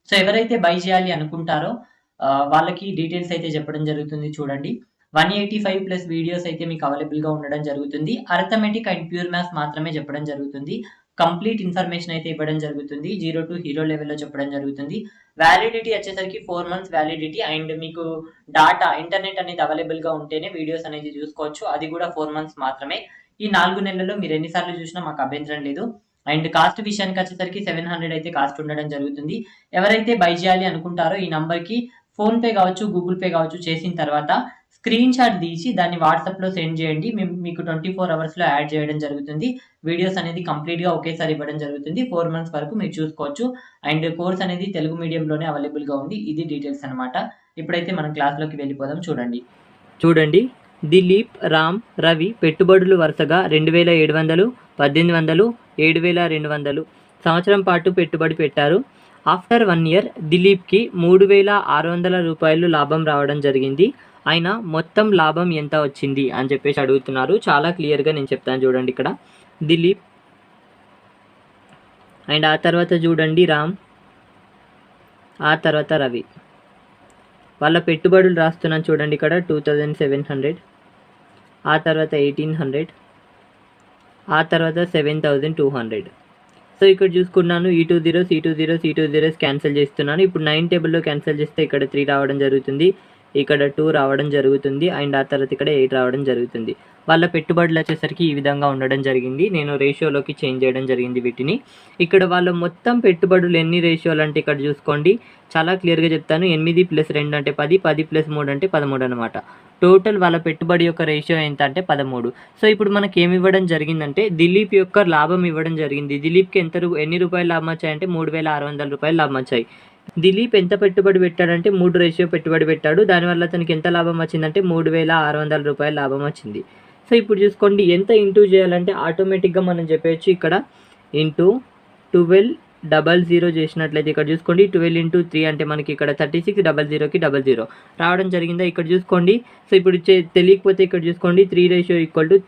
So ఎవరైతే by చేయాలి అనుకుంటారో వాళ్ళకి డీటెయిల్స్ అయితే చెప్పడం జరుగుతుంది చూడండి. 185 ప్లస్ వీడియోస్ అయితే మీకు అవైలబుల్‌గా ఉండడం జరుగుతుంది. అర్థమెటిక్ అండ్ ప్యూర్ మ్యాథ్స్ మాత్రమే చెప్పడం జరుగుతుంది. కంప్లీట్ ఇన్ఫర్మేషన్ అయితే ఇవ్వడం జరుగుతుంది. 0 టు హీరో లెవెల్‌లో చెప్పడం జరుగుతుంది. వ్యాలిడిటీ వచ్చేసరికి 4 మంత్స్ వ్యాలిడిటీ అండ్ మీకు డాటా ఇంటర్నెట్ అనేది అవైలబుల్‌గా ఉంటేనే వీడియోస్ అనేది చూసుకోవచ్చు. అది కూడా 4 మంత్స్ మాత్రమే. ఈ 4 నెలల్లో మీరు ఎన్ని సార్లు చూసినా మాకు అభ్యంతరం లేదు. అండ్ కాస్ట్ విషయానికి వచ్చేసరికి 700 అయితే కాస్ట్ ఉండడం జరుగుతుంది. ఎవరైతే బై చేయాలి అనుకుంటారో ఈ నంబర్‌కి ఫోన్‌పే కావచ్చు, గూగుల్ పే కావచ్చు చేసిన తర్వాత స్క్రీన్ షాట్ తీసి దాన్ని వాట్సాప్‌లో సెండ్ చేయండి. మేము మీకు 24 అవర్స్‌లో యాడ్ చేయడం జరుగుతుంది. వీడియోస్ అనేది కంప్లీట్‌గా ఒకేసారి ఇవ్వడం జరుగుతుంది. 4 మంత్స్ వరకు మీరు చూసుకోవచ్చు. అండ్ కోర్స్ అనేది తెలుగు మీడియంలోనే అవైలబుల్‌గా ఉంది. ఇది డీటెయిల్స్ అన్నమాట. ఇప్పుడైతే మనం క్లాస్‌లోకి వెళ్ళిపోదాం చూడండి. చూడండి, దిలీప్, రామ్, రవి పెట్టుబడులు వరుసగా 2700, 1800, 7200 సంవత్సరం పాటు పెట్టుబడి పెట్టారు. ఆఫ్టర్ 1 ఇయర్ దిలీప్కి 3600 రూపాయలు లాభం రావడం జరిగింది. అయినా మొత్తం లాభం ఎంత వచ్చింది అని చెప్పేసి అడుగుతున్నారు. చాలా క్లియర్గా నేను చెప్తాను చూడండి. ఇక్కడ దిలీప్ అండ్ ఆ తర్వాత చూడండి రామ్, ఆ తర్వాత రవి వాళ్ళ పెట్టుబడులు రాస్తున్నాను చూడండి. ఇక్కడ 2700, ఆ తర్వాత 1800, ఆ తర్వాత 7200. సో ఇక్కడ చూసుకున్నాను ఈ 2 zeros, ఈ 2 zeros, ఈ 2 zeros క్యాన్సిల్ చేస్తున్నాను. ఇప్పుడు 9 టేబుల్లో క్యాన్సిల్ చేస్తే ఇక్కడ 3 రావడం జరుగుతుంది, ఇక్కడ 2 రావడం జరుగుతుంది అండ్ ఆ తర్వాత ఇక్కడ 8 రావడం జరుగుతుంది. వాళ్ళ పెట్టుబడులు వచ్చేసరికి ఈ విధంగా ఉండడం జరిగింది. నేను రేషియోలోకి చేంజ్ చేయడం జరిగింది వీటిని. ఇక్కడ వాళ్ళ మొత్తం పెట్టుబడులు ఎన్ని రేషియోలు అంటే ఇక్కడ చూసుకోండి, చాలా క్లియర్గా చెప్తాను. 8 + 2 అంటే 10, 10 + 3 అంటే 13 అనమాట. టోటల్ వాళ్ళ పెట్టుబడి యొక్క రేషియో ఎంత అంటే 13. సో ఇప్పుడు మనకి ఏమి ఇవ్వడం జరిగిందంటే దిలీప్ యొక్క లాభం ఇవ్వడం జరిగింది. దిలీప్కి ఎన్ని రూపాయలు లాభం వచ్చాయంటే 3600 రూపాయలు లాభం వచ్చాయి. దిలీప్ ఎంత పెట్టుబడి పెట్టాడంటే 3 రేషియో పెట్టుబడి పెట్టాడు. దానివల్ల అతనికి ఎంత లాభం వచ్చిందంటే 3600 రూపాయల లాభం వచ్చింది. సో ఇప్పుడు చూసుకోండి, ఎంత ఇంటూ చేయాలంటే ఆటోమేటిక్గా మనం చెప్పవచ్చు ఇక్కడ ఇంటూ 1200 చేసినట్లయితే ఇక్కడ చూసుకోండి 12 × 3 అంటే మనకి ఇక్కడ 3600కి 00 రావడం జరిగిందా ఇక్కడ చూసుకోండి. సో ఇప్పుడు తెలియకపోతే ఇక్కడ చూసుకోండి 3 =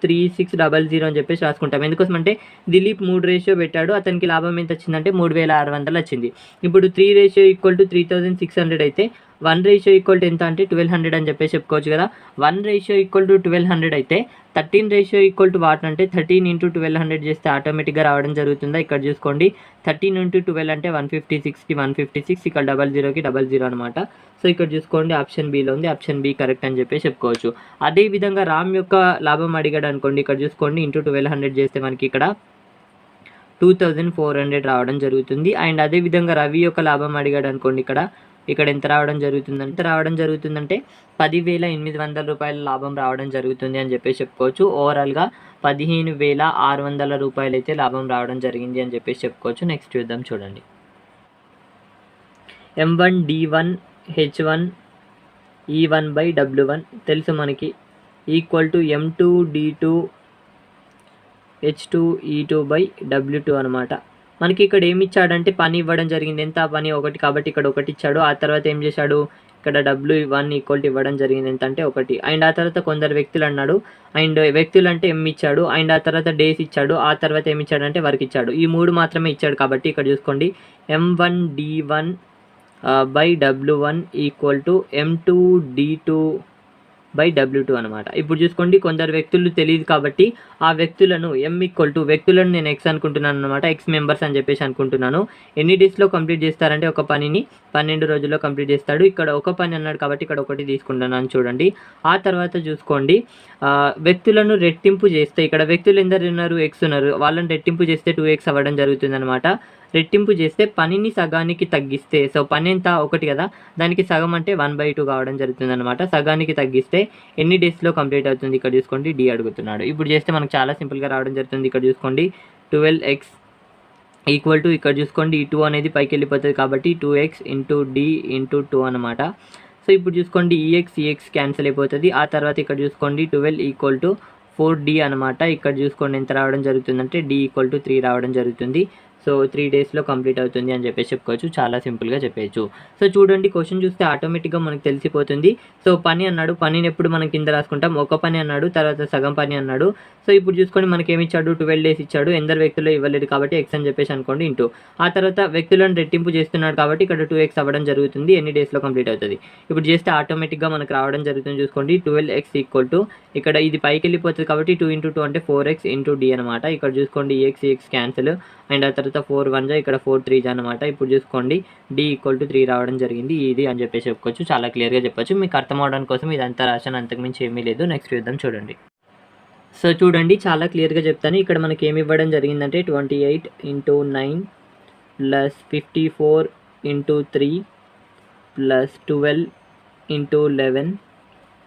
3600 అని చెప్పేసి రాసుకుంటాం. ఎందుకోసం అంటే దిలీప్ 3 రేషియో పెట్టాడు, అతనికి లాభం ఎంత వచ్చిందంటే 3600 వచ్చింది. ఇప్పుడు 3 = 3600 అయితే 1 రేషియో ఎంత అంటే 1200 అని చెప్పేసి చెప్పుకోవచ్చు కదా. 1 రేషియో = 1200 అయితే 13 రేషియో వాట్ అంటే 13 × 1200 చేస్తే ఆటోమేటిక్గా రావడం జరుగుతుందా ఇక్కడ చూసుకోండి. 13 × 12 అంటే 156కి 156, ఇక్కడ 00కి 00 అనమాట. సో ఇక్కడ చూసుకోండి ఆప్షన్ బిలో ఉంది, ఆప్షన్ బి కరెక్ట్ అని చెప్పేసి చెప్పుకోవచ్చు. అదేవిధంగా రామ్ యొక్క లాభం అడిగాడు అనుకోండి, ఇక్కడ చూసుకోండి ఇంటూ 1200 చేస్తే మనకి ఇక్కడ 2400 రావడం జరుగుతుంది. అండ్ అదేవిధంగా రవి యొక్క లాభం అడిగాడు అనుకోండి, ఇక్కడ ఎంత రావడం జరుగుతుందంటే 10,800 రూపాయల లాభం రావడం జరుగుతుంది అని చెప్పేసి చెప్పుకోవచ్చు. ఓవరాల్గా 15,600 రూపాయలు అయితే లాభం రావడం జరిగింది అని చెప్పేసి చెప్పుకోవచ్చు. నెక్స్ట్ చూద్దాం చూడండి. M1 D1 H1 E1/W1 తెలుసు మనకి equal to M2 D2 H2 E2/W2 అనమాట. మనకి ఇక్కడ ఏమి ఇచ్చాడంటే పని ఇవ్వడం జరిగింది. ఎంత పని 1 కాబట్టి ఇక్కడ 1 ఇచ్చాడు. ఆ తర్వాత ఏం చేశాడు, ఇక్కడ W1 ఈక్వల్ టు ఇవ్వడం జరిగింది ఎంత అంటే 1. అండ్ ఆ తర్వాత కొందరు వ్యక్తులు అన్నాడు, అండ్ వ్యక్తులు అంటే M ఇచ్చాడు, అండ్ ఆ తర్వాత డేస్ ఇచ్చాడు, ఆ తర్వాత ఏమి ఇచ్చాడంటే వర్క్ ఇచ్చాడు. ఈ 3 మాత్రమే ఇచ్చాడు కాబట్టి ఇక్కడ చూసుకోండి M1 D1 W1 equal to M2 D2/W2 అనమాట. ఇప్పుడు చూసుకోండి కొందరు వ్యక్తులు తెలియదు కాబట్టి ఆ వ్యక్తులను వ్యక్తులను నేను ఎక్స్ అనుకుంటున్నాను అనమాట. ఎక్స్ మెంబర్స్ అని చెప్పేసి అనుకుంటున్నాను. ఎన్ని డేస్లో కంప్లీట్ చేస్తారంటే ఒక పనిని 12 రోజుల్లో కంప్లీట్ చేస్తాడు. ఇక్కడ ఒక పని అన్నాడు కాబట్టి ఇక్కడ 1 తీసుకుంటున్నాను చూడండి. ఆ తర్వాత చూసుకోండి వ్యక్తులను రెట్టింపు చేస్తే ఇక్కడ వ్యక్తులు ఎందరు ఉన్నారు, ఎక్స్ ఉన్నారు, వాళ్ళని రెట్టింపు చేస్తే 2x అవ్వడం జరుగుతుంది అనమాట. రెట్టింపు చేస్తే పనిని సగానికి తగ్గిస్తే, సో పని ఎంత 1 కదా, దానికి సగం అంటే 1/2 కావడం జరుగుతుంది అనమాట. సగానికి తగ్గిస్తే ఎన్ని డేస్లో కంప్లీట్ అవుతుంది ఇక్కడ చూసుకోండి డి అడుగుతున్నాడు. ఇప్పుడు చేస్తే మనకు చాలా సింపుల్గా రావడం జరుగుతుంది. ఇక్కడ చూసుకోండి 12x ఈక్వల్ టు ఇక్కడ చూసుకోండి ఈ 2 అనేది పైకి వెళ్ళిపోతుంది కాబట్టి 2x × d × 2 అనమాట. సో ఇప్పుడు చూసుకోండి ఈఎక్స్ క్యాన్సిల్ అయిపోతుంది. ఆ తర్వాత ఇక్కడ చూసుకోండి 12 = 4d అనమాట. ఇక్కడ చూసుకోండి ఎంత రావడం జరుగుతుందంటే d = 3 రావడం జరుగుతుంది. సో 3 డేస్లో కంప్లీట్ అవుతుంది అని చెప్పేసి చెప్పుకోవచ్చు. చాలా సింపుల్గా చెప్పేయచ్చు. సో చూడండి క్వశ్చన్ చూస్తే ఆటోమేటిక్గా మనకు తెలిసిపోతుంది. సో పని అన్నాడు, పనిని ఎప్పుడు మనం కింద రాసుకుంటాం, ఒక పని అన్నాడు, తర్వాత సగం పని అన్నాడు. సో ఇప్పుడు చూసుకొని మనకి ఏమి ఇచ్చాడు, 12 డేస్ ఇచ్చాడు, ఎందరు వ్యక్తులు ఇవ్వలేదు కాబట్టి ఎక్స్ అని చెప్పేసి అనుకోండి ఇంటూ. ఆ తర్వాత వ్యక్తులను రెట్టింపు చేస్తున్నాడు కాబట్టి ఇక్కడ 2x అవ్వడం జరుగుతుంది. ఎన్ని డేస్లో కంప్లీట్ అవుతుంది. ఇప్పుడు చేస్తే ఆటోమేటిక్గా మనకు రావడం జరుగుతుంది. చూసుకోండి 12x ఈక్వల్ టు ఇక్కడ ఇది పైకి వెళ్ళిపోతుంది కాబట్టి 2 × 2 అంటే 4x × d అనమాట. ఇక్కడ చూసుకోండి x క్యాన్సిల్ అండ్ ఆ తర్వాత 4 1 ఇక్కడ 4 3 అనమాట. ఇప్పుడు చూసుకోండి d ఈక్వల్ టు 3 రావడం జరిగింది. ఇది అని చెప్పేసి చెప్పుకోవచ్చు. చాలా క్లియర్గా చెప్పొచ్చు. మీకు అర్థం అవడం కోసం ఇదంతా రాశాను, అంతకుమించి ఏమీ లేదు. నెక్స్ట్ చూద్దాం చూడండి. సో చూడండి చాలా క్లియర్గా చెప్తాను. ఇక్కడ మనకి ఏమి ఇవ్వడం జరిగిందంటే 28 × 9 ప్లస్ 54 × 3 ప్లస్ 12 × 11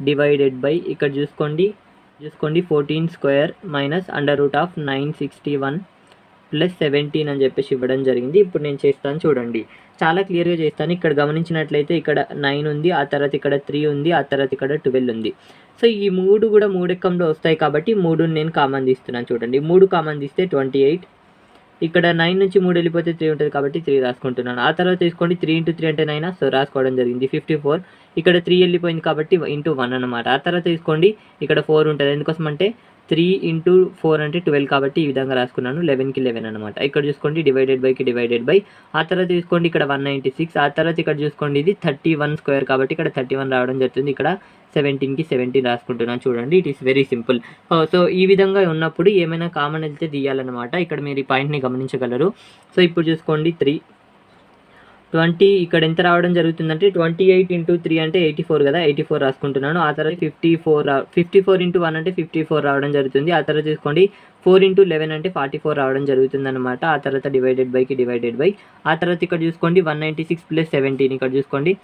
డివైడెడ్ బై ఇక్కడ చూసుకోండి 14² మైనస్ √961 ప్లస్ 17 అని చెప్పేసి ఇవ్వడం జరిగింది. ఇప్పుడు నేను చేస్తాను చూడండి, చాలా క్లియర్గా చేస్తాను. ఇక్కడ గమనించినట్లయితే ఇక్కడ 9 ఉంది, ఆ తర్వాత ఇక్కడ 3 ఉంది, ఆ తర్వాత ఇక్కడ 12 ఉంది. సో ఈ 3 కూడా 3 ఎక్కంలో వస్తాయి కాబట్టి 3 నేను కామన్ తీస్తున్నాను చూడండి. 3 కామన్ తీస్తే 28, ఇక్కడ 9 నుంచి 3 వెళ్ళిపోతే 3 ఉంటుంది కాబట్టి 3 రాసుకుంటున్నాను. ఆ తర్వాత తీసుకోండి 3 × 3 అంటే 9, సో రాసుకోవడం జరిగింది. 54 ఇక్కడ 3 వెళ్ళిపోయింది కాబట్టి ×1 అనమాట. ఆ తర్వాత తీసుకోండి ఇక్కడ 4 ఉంటుంది, ఎందుకోసం అంటే 3 × 4 అంటే 12 కాబట్టి ఈ విధంగా రాసుకున్నాను. 11కి 11 అనమాట. ఇక్కడ చూసుకోండి డివైడెడ్ బై. ఆ తర్వాత తీసుకోండి ఇక్కడ 196, ఆ తర్వాత ఇక్కడ చూసుకోండి ఇది 31² కాబట్టి ఇక్కడ 31 రావడం జరుగుతుంది. ఇక్కడ 17కి 17 రాసుకుంటున్నాను చూడండి. It is very simple. So ఈ విధంగా ఉన్నప్పుడు ఏమైనా కామన్ వెళ్తే తీయాలన్నమాట. ఇక్కడ మీరు ఈ పాయింట్ని గమనించగలరు. సో ఇప్పుడు చూసుకోండి 20 ఇక్కడ ఎంత రావడం జరుగుతుందంటే 28 × 3 అంటే 84 కదా, 84 రాసుకుంటున్నాను. ఆ తర్వాత 54 × 1 అంటే 54 రావడం జరుగుతుంది. ఆ తర్వాత చూసుకోండి 4 × 11 అంటే 44 రావడం జరుగుతుంది అనమాట. ఆ తర్వాత డివైడెడ్ బై. ఆ తర్వాత ఇక్కడ చూసుకోండి 196 ప్లస్ 17, ఇక్కడ చూసుకోండి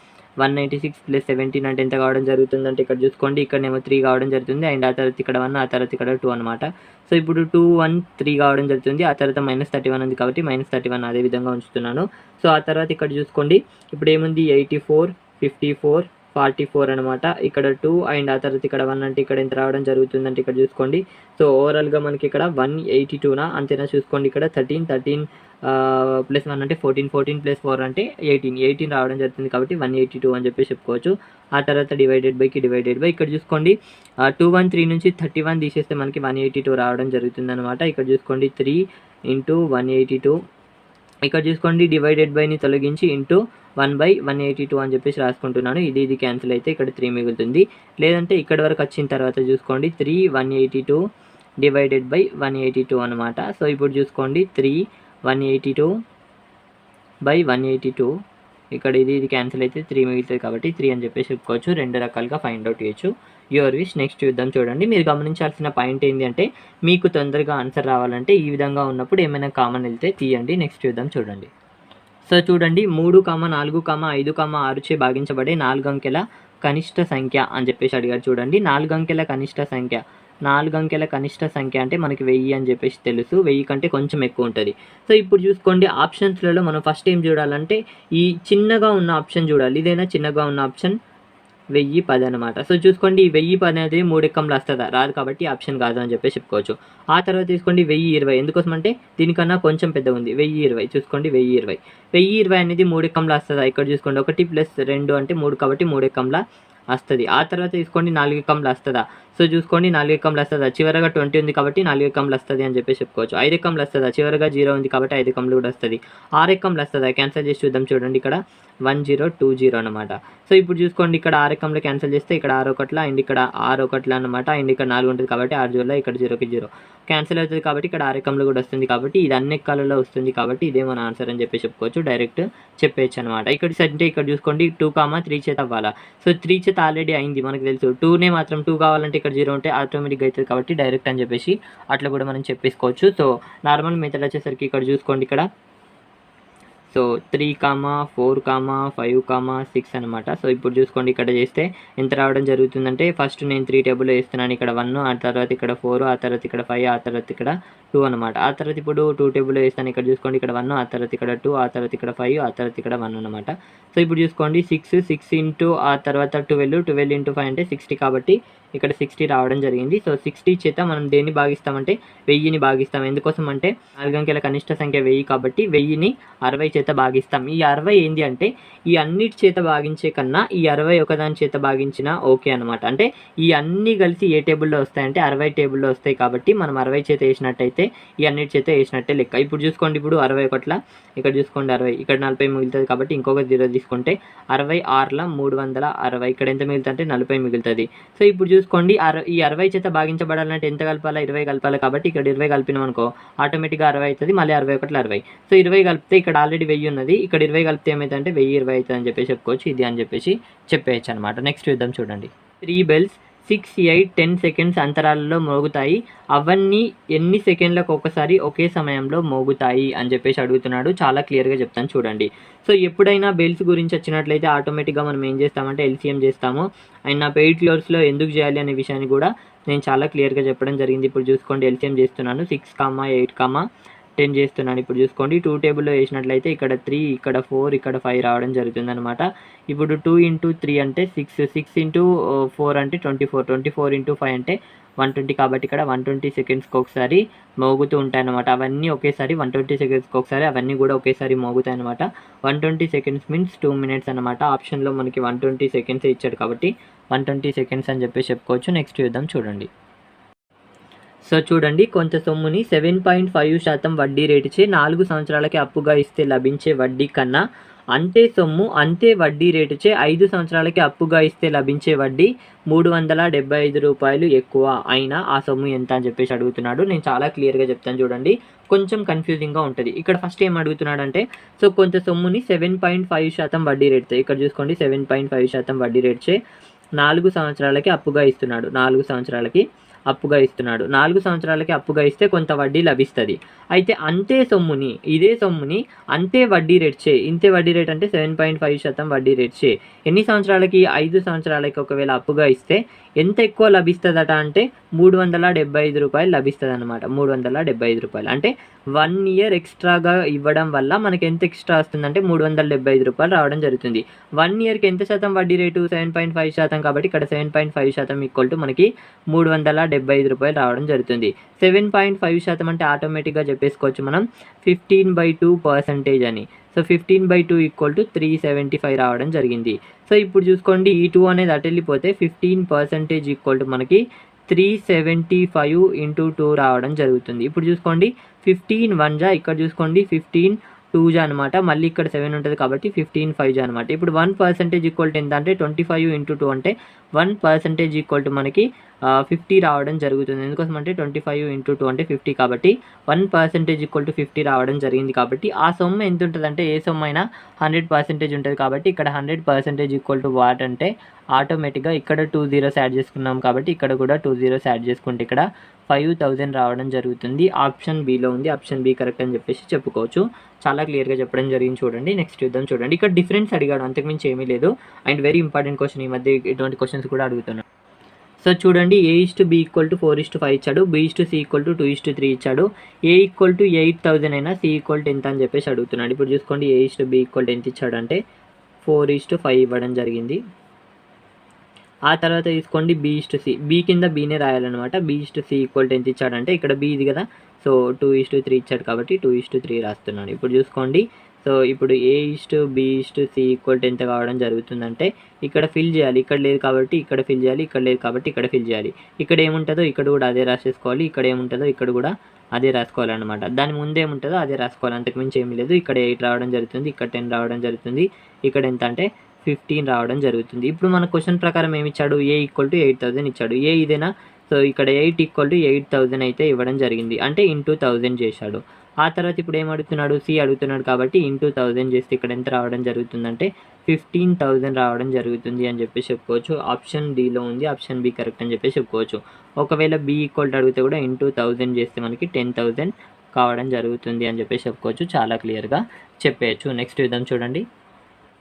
196 ప్లస్ 17 అంటే ఎంత కావడం జరుగుతుందంటే ఇక్కడ చూసుకోండి ఇక్కడనేమో 3 కావడం జరుగుతుంది. అండ్ ఆ తర్వాత ఇక్కడ 1, ఆ తర్వాత ఇక్కడ 2 అనమాట. సో ఇప్పుడు 2 1 3 కావడం జరుగుతుంది. ఆ తర్వాత -31 ఉంది కాబట్టి -31 అదే విధంగా ఉంచుతున్నాను. సో ఆ తర్వాత ఇక్కడ చూసుకోండి ఇప్పుడు ఏముంది 84 54 44 అనమాట. ఇక్కడ 2 అండ్ ఆ తర్వాత ఇక్కడ 1 అంటే ఇక్కడ ఎంత రావడం జరుగుతుందంటే ఇక్కడ చూసుకోండి. సో ఓవరాల్గా మనకి ఇక్కడ 182నా అంతేనా చూసుకోండి. ఇక్కడ 13 ప్లస్ 1 అంటే 14 ప్లస్ 4 అంటే 18 రావడం జరుగుతుంది కాబట్టి 182 అని చెప్పేసి చెప్పుకోవచ్చు. ఆ తర్వాత డివైడెడ్ బై ఇక్కడ చూసుకోండి 213 నుంచి 31 తీసేస్తే మనకి 182 రావడం జరుగుతుంది అనమాట. ఇక్కడ చూసుకోండి 3 × 182, ఇక్కడ చూసుకోండి డివైడెడ్ బైని తొలగించి ఇంటూ 1/182 అని చెప్పేసి రాసుకుంటున్నాను. ఇది క్యాన్సిల్ అయితే ఇక్కడ 3 మిగులుతుంది. లేదంటే ఇక్కడ వరకు వచ్చిన తర్వాత చూసుకోండి 3 182 డివైడెడ్ బై 182 అనమాట. సో ఇప్పుడు చూసుకోండి 3 182/182 ఇక్కడ ఇది క్యాన్సిల్ అయితే 3 మిగులుతుంది కాబట్టి 3 అని చెప్పేసి చెప్పుకోవచ్చు. 2 రకాలుగా ఫైండ్ అవుట్ చేయొచ్చు. Your wish. నెక్స్ట్ చూద్దాం చూడండి. మీరు గమనించాల్సిన పాయింట్ ఏంటి అంటే మీకు తొందరగా ఆన్సర్ రావాలంటే ఈ విధంగా ఉన్నప్పుడు ఏమైనా కామన్ వెళ్తే తీయండి. నెక్స్ట్ చూద్దాం చూడండి. సో చూడండి 3, 4, 5, 6 చే భాగించబడే 4 అంకెల కనిష్ట సంఖ్య అని చెప్పేసి అడిగారు చూడండి. 4 అంకెల కనిష్ట సంఖ్య, 4 అంకెల కనిష్ట సంఖ్య అంటే మనకి 1000 అని చెప్పేసి తెలుసు. 1000 కంటే కొంచెం ఎక్కువ ఉంటుంది. సో ఇప్పుడు చూసుకోండి ఆప్షన్స్లలో మనం ఫస్ట్ ఏం చూడాలంటే ఈ చిన్నగా ఉన్న ఆప్షన్ చూడాలి. ఇదైనా చిన్నగా ఉన్న ఆప్షన్ 1010 అనమాట. సో చూసుకోండి ఈ 1010 అనేది 3 ఎక్కంలో వస్తుందా, రాదు కాబట్టి ఆప్షన్ కాదు అని చెప్పేసి చెప్పుకోవచ్చు. ఆ తర్వాత తీసుకోండి 1020, ఎందుకోసం అంటే దీనికన్నా కొంచెం పెద్ద ఉంది 1020. చూసుకోండి 1020 అనేది 3 ఎక్కంలో వస్తుందా, ఇక్కడ చూసుకోండి 1 + 2 అంటే 3 కాబట్టి 3 ఎక్కంలో వస్తుంది. ఆ తర్వాత తీసుకోండి 4 ఎక్కంలో వస్తుందా, సో చూసుకోండి 4 ఎక్కంలో వస్తుందా, చివరగా 20 ఉంది కాబట్టి 4 ఎక్కంలో వస్తుంది అని చెప్పేసి చెప్పుకోవచ్చు. 5 ఎక్కంలో వస్తుందా, చివరగా 0 ఉంది కాబట్టి 5 ఎక్కంలో కూడా వస్తుంది. 6 ఎక్కంలో వస్తుందా, క్యాన్సిల్ చేసి చూద్దాం చూడండి ఇక్కడ 1020 అనమాట. సో ఇప్పుడు చూసుకోండి ఇక్కడ 6 ఎక్కంలో క్యాన్సిల్ చేస్తే ఇక్కడ 6 ఒకట్ల అండ్ ఇక్కడ 6 ఒకట్ల అనమాట. అండ్ ఇక్కడ 4 ఉంటుంది కాబట్టి 6 0 ఇక్కడ 0కి 0 క్యాన్సిల్ అవుతుంది కాబట్టి ఇక్కడ 6 ఎక్కంలో కూడా వస్తుంది కాబట్టి ఇది అన్ని ఎక్కాలలో వస్తుంది కాబట్టి ఇదే మన ఆన్సర్ అని చెప్పి చెప్పుకోవచ్చు. డైరెక్ట్ చెప్పేయచ్చు అనమాట. ఇక్కడ అంటే ఇక్కడ చూసుకోండి 2, 3 చేత అవ్వాలా, సో 3 చేత ఆల్రెడీ అయింది మనకు తెలుసు. 2నే మాత్రం 2 కావాలంటే ఇక్కడ 0 ఉంటే ఆటోమేటిక్గా అవుతుంది కాబట్టి డైరెక్ట్ అని చెప్పేసి అట్లా కూడా మనం చెప్పేసుకోవచ్చు. సో నార్మల్ మెథడ్ వచ్చేసరికి ఇక్కడ చూసుకోండి ఇక్కడ సో 3, 4, 5, 6 అనమాట. సో ఇప్పుడు చూసుకోండి ఇక్కడ చేస్తే ఎంత రావడం జరుగుతుందంటే ఫస్ట్ నేను 3 టేబుల్లో వేస్తున్నాను. ఇక్కడ 1, ఆ తర్వాత ఇక్కడ 4, ఆ తర్వాత ఇక్కడ 5, ఆ తర్వాత ఇక్కడ 2 అనమాట. ఆ తర్వాత ఇప్పుడు 2 టేబుల్లో వేస్తాను. ఇక్కడ చూసుకోండి ఇక్కడ 1, ఆ తర్వాత ఇక్కడ 2, ఆ తర్వాత ఇక్కడ 5, ఆ తర్వాత ఇక్కడ 1 అనమాట. సో ఇప్పుడు చూసుకోండి 6 ఇంటూ ఆ తర్వాత 12 ఇంటూ 5 అంటే 60 కాబట్టి ఇక్కడ 60 రావడం జరిగింది. సో 60 చేత మనం దేన్ని భాగిస్తామంటే 1000ని భాగిస్తాం. ఎందుకోసం అంటే 4 అంకెల కనిష్ట సంఖ్య 1000 కాబట్టి 1000ని 60 చేత భాగిస్తాం. ఈ 60 ఏంది అంటే ఈ అన్నిటి చేత భాగించే కన్నా ఈ 60 ఒకదాని చేత భాగించినా ఓకే అనమాట. అంటే ఈ అన్నీ కలిసి ఏ టేబుల్లో వస్తాయంటే 60 టేబుల్లో వస్తాయి కాబట్టి మనం 60 చేత వేసినట్టయితే ఈ అన్నిటి చేత వేసినట్టే లెక్క. ఇప్పుడు చూసుకోండి ఇప్పుడు 61 ఇక్కడ చూసుకోండి 60 ఇక్కడ 40 మిగులుతుంది కాబట్టి ఇంకొక 0 తీసుకుంటే 66 360 ఇక్కడ ఎంత మిగులుతుంది అంటే 40 మిగులుతుంది. సో ఇప్పుడు చూసుకోండి ఈ 60 చేత భాగించబడాలంటే ఎంత కలపాలా 20 కలపాలి కాబట్టి ఇక్కడ 20 కలిపినాం అనుకో ఆటోమేటిక్గా 60 అవుతుంది. మళ్ళీ 61 60. సో 20 కలిపితే ఇక్కడ ఆల్రెడీ 1000 ఉన్నది. ఇక్కడ 20 కలిపితే ఏమైతుందంటే 1020 అవుతుంది అని చెప్పేసి చెప్పుకోవచ్చు. ఇది అని చెప్పేసి చెప్పేయచ్చు అనమాట. నెక్స్ట్ చూద్దాం చూడండి. 3 బెల్స్ 6, 8, 10 సెకండ్స్ అంతరాలలో మోగుతాయి. అవన్నీ ఎన్ని సెకండ్లకు ఒకసారి ఒకే సమయంలో మోగుతాయి అని చెప్పేసి అడుగుతున్నాడు. చాలా క్లియర్గా చెప్తాను చూడండి. సో ఎప్పుడైనా బెల్స్ గురించి వచ్చినట్లయితే ఆటోమేటిక్గా మనం ఏం చేస్తామంటే ఎల్సిఎం చేస్తాము. అండ్ నా పెయిడ్ క్లోర్స్లో ఎందుకు చేయాలి అనే విషయాన్ని కూడా నేను చాలా క్లియర్గా చెప్పడం జరిగింది. ఇప్పుడు చూసుకోండి ఎల్సిఎం చేస్తున్నాను. 6, 8, 10 చేస్తున్నాను. ఇప్పుడు చూసుకోండి 2 టేబుల్లో వేసినట్లయితే ఇక్కడ 3, ఇక్కడ 4, ఇక్కడ 5 రావడం జరుగుతుంది అనమాట. ఇప్పుడు 2 ఇంటూ 3 అంటే 6 ఇంటూ 4 అంటే 24 ఇంటూ 5 అంటే 120 కాబట్టి ఇక్కడ 120 సెకండ్స్కి ఒకసారి మోగుతూ ఉంటాయి అన్నమాట. అవన్నీ ఒకేసారి 120 సెకండ్స్కి ఒకసారి అవన్నీ కూడా ఒకేసారి మోగుతాయి అనమాట. 120 సెకండ్స్ మీన్స్ 2 మినిట్స్ అనమాట. ఆప్షన్లో మనకి 120 సెకండ్స్ ఇచ్చాడు కాబట్టి 120 సెకండ్స్ అని చెప్పేసి చెప్పుకోవచ్చు. నెక్స్ట్ చూద్దాం చూడండి. సో చూడండి కొంత సొమ్ముని 7.5% వడ్డీ రేటుచే 4 సంవత్సరాలకి అప్పుగా ఇస్తే లభించే వడ్డీ కన్నా అంతే సొమ్ము అంతే వడ్డీ రేటుచే 5 సంవత్సరాలకి అప్పుగా ఇస్తే లభించే వడ్డీ 375 రూపాయలు ఎక్కువ అయినా ఆ సొమ్ము ఎంత అని చెప్పేసి అడుగుతున్నాడు. నేను చాలా క్లియర్గా చెప్తాను చూడండి. కొంచెం కన్ఫ్యూజింగ్గా ఉంటుంది. ఇక్కడ ఫస్ట్ ఏం అడుగుతున్నాడంటే సో కొంత సొమ్ముని 7.5% వడ్డీ రేటుతో ఇక్కడ చూసుకోండి 7.5% వడ్డీ రేటుచే 4 సంవత్సరాలకి అప్పుగా ఇస్తున్నాడు. 4 సంవత్సరాలకి అప్పుగా ఇస్తున్నాడు. 4 సంవత్సరాలకి అప్పుగా ఇస్తే కొంత వడ్డీ లభిస్తుంది. అయితే అంతే సొమ్ముని ఇదే సొమ్ముని అంతే వడ్డీ రేట్ చే ఇంతే వడ్డీ రేట్ అంటే 7.5% వడ్డీ రేట్ చే ఎన్ని సంవత్సరాలకి 5 సంవత్సరాలకి ఒకవేళ అప్పుగా ఇస్తే ఎంత ఎక్కువ లభిస్తుందట అంటే 375 రూపాయలు లభిస్తుంది అనమాట. 375 రూపాయలు అంటే 1 ఇయర్ ఎక్స్ట్రాగా ఇవ్వడం వల్ల మనకి ఎంత ఎక్స్ట్రా వస్తుందంటే 375 రూపాయలు రావడం జరుగుతుంది. 1 ఇయర్కి ఎంత శాతం వడ్డీ రేటు 7.5% కాబట్టి ఇక్కడ 7.5% ఈక్వల్ టు మనకి 375 రూపాయలు రావడం జరుగుతుంది. 7.5% అంటే ఆటోమేటిక్గా చెప్పేసుకోవచ్చు మనం 15/2% అని. సో 15/2 ఈక్వల్ టు 375 రావడం జరిగింది. సో ఇప్పుడు చూసుకోండి ఈ 2 అనేది అటు వెళ్ళిపోతే 15% ఈక్వల్ టు మనకి 375 ఇంటూ 2 రావడం జరుగుతుంది. ఇప్పుడు చూసుకోండి 15 1 ఇక్కడ చూసుకోండి 15 2 అనమాట. మళ్ళీ ఇక్కడ 7 ఉంటుంది కాబట్టి 15 5 అనమాట. ఇప్పుడు 1% ఈక్వల్ టు ఎంత అంటే 25 ఇంటూ 2 అంటే 1% ఈక్వల్ టు మనకి 50 రావడం జరుగుతుంది. ఎందుకోసం అంటే 25 ఇంటూ 2 అంటే 50 కాబట్టి 1% ఈక్వల్ టు 50 రావడం జరిగింది. కాబట్టి ఆ సొమ్ము ఎంత ఉంటుంది అంటే ఏ సొమ్ము అయినా 100% ఉంటుంది కాబట్టి ఇక్కడ 100% ఈక్వల్ టు వాట్ అంటే ఆటోమేటిక్గా ఇక్కడ 2 zeros యాడ్ చేసుకున్నాం కాబట్టి ఇక్కడ కూడా 2 zeros యాడ్ చేసుకుంటే ఇక్కడ 5000 రావడం జరుగుతుంది. ఆప్షన్ బిలో ఉంది. ఆప్షన్ బి కరెక్ట్ అని చెప్పేసి చెప్పుకోవచ్చు. చాలా క్లియర్గా చెప్పడం జరిగింది చూడండి. నెక్స్ట్ చూద్దాం చూడండి. ఇక్కడ డిఫరెన్స్ అడిగాడు అంతకుమించి ఏమీ లేదు. అండ్ వెరీ ఇంపార్టెంట్ క్వశ్చన్ ఈ మధ్య ఇటువంటి క్వశ్చన్స్ కూడా అడుగుతున్నాడు. సో చూడండి A/B ఈక్వల్ టు 4:5 ఇచ్చాడు. B/C ఈక్వల్ టు 2:3 ఇచ్చాడు. A ఈక్వల్ టు 8000 అయినా C ఈక్వల్ టు ఎంత అని చెప్పేసి అడుగుతున్నాడు. ఇప్పుడు చూసుకోండి A/B ఈక్వల్ టు ఎంత ఇచ్చాడు అంటే 4:5 ఇవ్వడం జరిగింది. ఆ తర్వాత తీసుకోండి B/C. B కింద Bనే రాయాలన్నమాట. B/C ఈక్వల్ టు ఎంత ఇచ్చాడంటే ఇక్కడ B ఇది కదా. సో 2:3 ఇచ్చాడు కాబట్టి 2:3 రాస్తున్నాను. ఇప్పుడు చూసుకోండి సో ఇప్పుడు A/B/C ఈక్వల్ టు ఎంత కావడం జరుగుతుందంటే ఇక్కడ ఫిల్ చేయాలి. ఇక్కడ లేదు కాబట్టి ఇక్కడ ఫిల్ చేయాలి. ఇక్కడ లేదు కాబట్టి ఇక్కడ ఫిల్ చేయాలి. ఇక్కడ ఏముంటుందో ఇక్కడ కూడా అదే రాసేసుకోవాలి. ఇక్కడ ఏముంటుందో ఇక్కడ కూడా అదే రాసుకోవాలన్నమాట. దాని ముందు ఏముంటుందో అదే రాసుకోవాలి. అంతకుమించి ఏమీ లేదు. ఇక్కడ 8 రావడం జరుగుతుంది. ఇక్కడ 10 రావడం జరుగుతుంది. ఇక్కడ ఎంత అంటే 15 రావడం జరుగుతుంది. ఇప్పుడు మన క్వశ్చన్ ప్రకారం ఏమి ఇచ్చాడు A ఈక్వల్ టు 8000 ఇచ్చాడు. A ఇదేనా. సో ఇక్కడ 8 ఈక్వల్ టు 8000 అయితే ఇవ్వడం జరిగింది. అంటే ఇంటూ 1000 చేశాడు. ఆ తర్వాత ఇప్పుడు ఏం అడుగుతున్నాడు C అడుగుతున్నాడు కాబట్టి ఇంటూ 1000 చేస్తే ఇక్కడ ఎంత రావడం జరుగుతుందంటే 15,000 రావడం జరుగుతుంది అని చెప్పేసి చెప్పుకోవచ్చు. ఆప్షన్ Dలో ఉంది. ఆప్షన్ B కరెక్ట్ అని చెప్పేసి చెప్పుకోవచ్చు. ఒకవేళ B ఈక్వల్ టు అడిగితే కూడా ఇంటూ 1000 చేస్తే మనకి 10,000 కావడం జరుగుతుంది అని చెప్పేసి చెప్పుకోవచ్చు. చాలా క్లియర్గా చెప్పేయచ్చు. నెక్స్ట్ చూద్దాం చూడండి.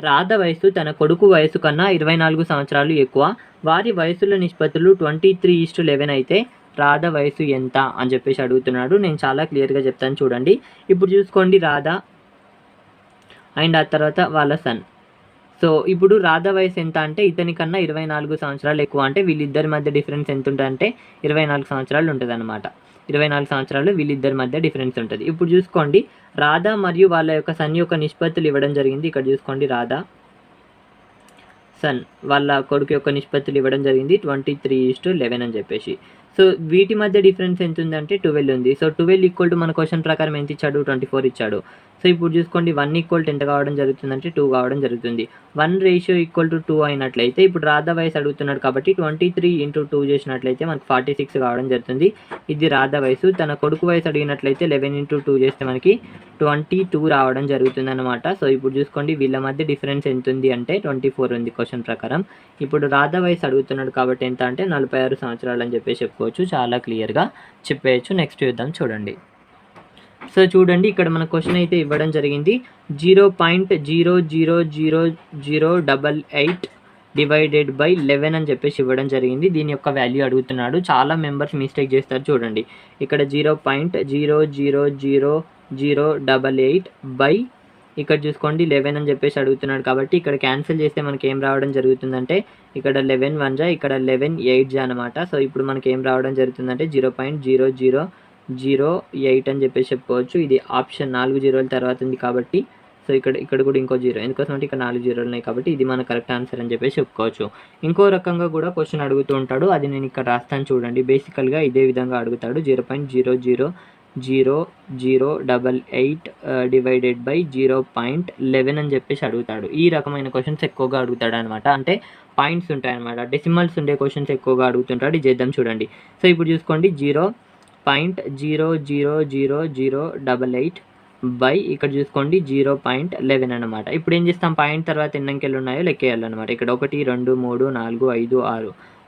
రాధ వయసు తన కొడుకు వయసు కన్నా 24 సంవత్సరాలు ఎక్కువ. వారి వయసుల నిష్పత్తులు 23:11 అయితే రాధ వయసు ఎంత అని చెప్పేసి అడుగుతున్నాడు. నేను చాలా క్లియర్గా చెప్తాను చూడండి. ఇప్పుడు చూసుకోండి రాధ అండ్ ఆ తర్వాత వాళ్ళ సన్. సో ఇప్పుడు రాధ వయసు ఎంత అంటే ఇతని కన్నా 24 సంవత్సరాలు ఎక్కువ. అంటే వీళ్ళిద్దరి మధ్య డిఫరెన్స్ ఎంత ఉంటుందంటే 24 సంవత్సరాలు ఉంటుంది అనమాట. 24 సంవత్సరాలు వీళ్ళిద్దరి మధ్య డిఫరెన్స్ ఉంటుంది. ఇప్పుడు చూసుకోండి రాధ మరియు వాళ్ళ యొక్క సన్ యొక్క నిష్పత్తులు ఇవ్వడం జరిగింది. ఇక్కడ చూసుకోండి రాధ సన్ వాళ్ళ కొడుకు యొక్క నిష్పత్తులు ఇవ్వడం జరిగింది 23:11 అని చెప్పేసి. సో వీటి మధ్య డిఫరెన్స్ ఎంత ఉందంటే 12 ఉంది. సో 12 ఈక్వల్ టు మన క్వశ్చన్ ప్రకారం ఎంత ఇచ్చాడు, 24 ఇచ్చాడు. సో ఇప్పుడు చూసుకోండి 1 ఈక్వల్ టు ఎంత కావడం జరుగుతుందంటే 2 కావడం జరుగుతుంది. 1:2 అయినట్లయితే ఇప్పుడు రాధ వయసు అడుగుతున్నాడు కాబట్టి 23 × 2 చేసినట్లయితే మనకు 46 కావడం జరుగుతుంది. ఇది రాధ వయసు. తన కొడుకు వయసు అడిగినట్లయితే 11 × 2 చేస్తే మనకి 22 రావడం జరుగుతుంది అనమాట. సో ఇప్పుడు చూసుకోండి వీళ్ళ మధ్య డిఫరెన్స్ ఎంత ఉంది అంటే 24 ఉంది క్వశ్చన్ ప్రకారం. ఇప్పుడు రాధ వయసు అడుగుతున్నాడు కాబట్టి ఎంత అంటే 46 సంవత్సరాలు అని చెప్పేసి చెప్పుకోవచ్చు. చాలా క్లియర్గా చెప్పేయచ్చు. నెక్స్ట్ చూద్దాం చూడండి. సో చూడండి ఇక్కడ మన క్వశ్చన్ అయితే ఇవ్వడం జరిగింది 0.0000088 డివైడెడ్ బై 11 అని చెప్పేసి ఇవ్వడం జరిగింది. దీని యొక్క వాల్యూ అడుగుతున్నాడు. చాలా మెంబర్స్ మిస్టేక్ చేస్తారు చూడండి. ఇక్కడ 0.0000088 బై ఇక్కడ చూసుకోండి 11 అని చెప్పేసి అడుగుతున్నాడు కాబట్టి ఇక్కడ క్యాన్సిల్ చేస్తే మనకి ఏం రావడం జరుగుతుందంటే ఇక్కడ 11 1 ఇక్కడ 11 8 అనమాట. సో ఇప్పుడు మనకి ఏం రావడం జరుగుతుందంటే 0.00008 అని చెప్పేసి చెప్పుకోవచ్చు. ఇది ఆప్షన్ 4 జీరోల తర్వాత ఉంది కాబట్టి సో ఇక్కడ కూడా ఇంకో జీరో ఎందుకోసం అంటే ఇక్కడ 4 జీరోలు ఉన్నాయి కాబట్టి ఇది మన కరెక్ట్ ఆన్సర్ అని చెప్పేసి చెప్పుకోవచ్చు. ఇంకో రకంగా కూడా క్వశ్చన్ అడుగుతూ ఉంటాడు. అది నేను ఇక్కడ రాస్తాను చూడండి. బేసికల్గా ఇదే విధంగా అడుగుతాడు 0.00088 డివైడెడ్ బై 0.11 అని చెప్పేసి అడుగుతాడు. ఈ రకమైన క్వశ్చన్స్ ఎక్కువగా అడుగుతాడు అనమాట. అంటే పాయింట్స్ ఉంటాయన్నమాట. డెసిమల్స్ ఉండే క్వశ్చన్స్ ఎక్కువగా అడుగుతుంటాడు. ఇది చేద్దాం చూడండి. సో ఇప్పుడు చూసుకోండి 0.00088 బై ఇక్కడ చూసుకోండి 0.11 అనమాట. ఇప్పుడు ఏం చేస్తాం పాయింట్ తర్వాత ఎన్ని అంకెలు ఉన్నాయో లెక్కేయాలన్నమాట. ఇక్కడ 1 2 3 4 5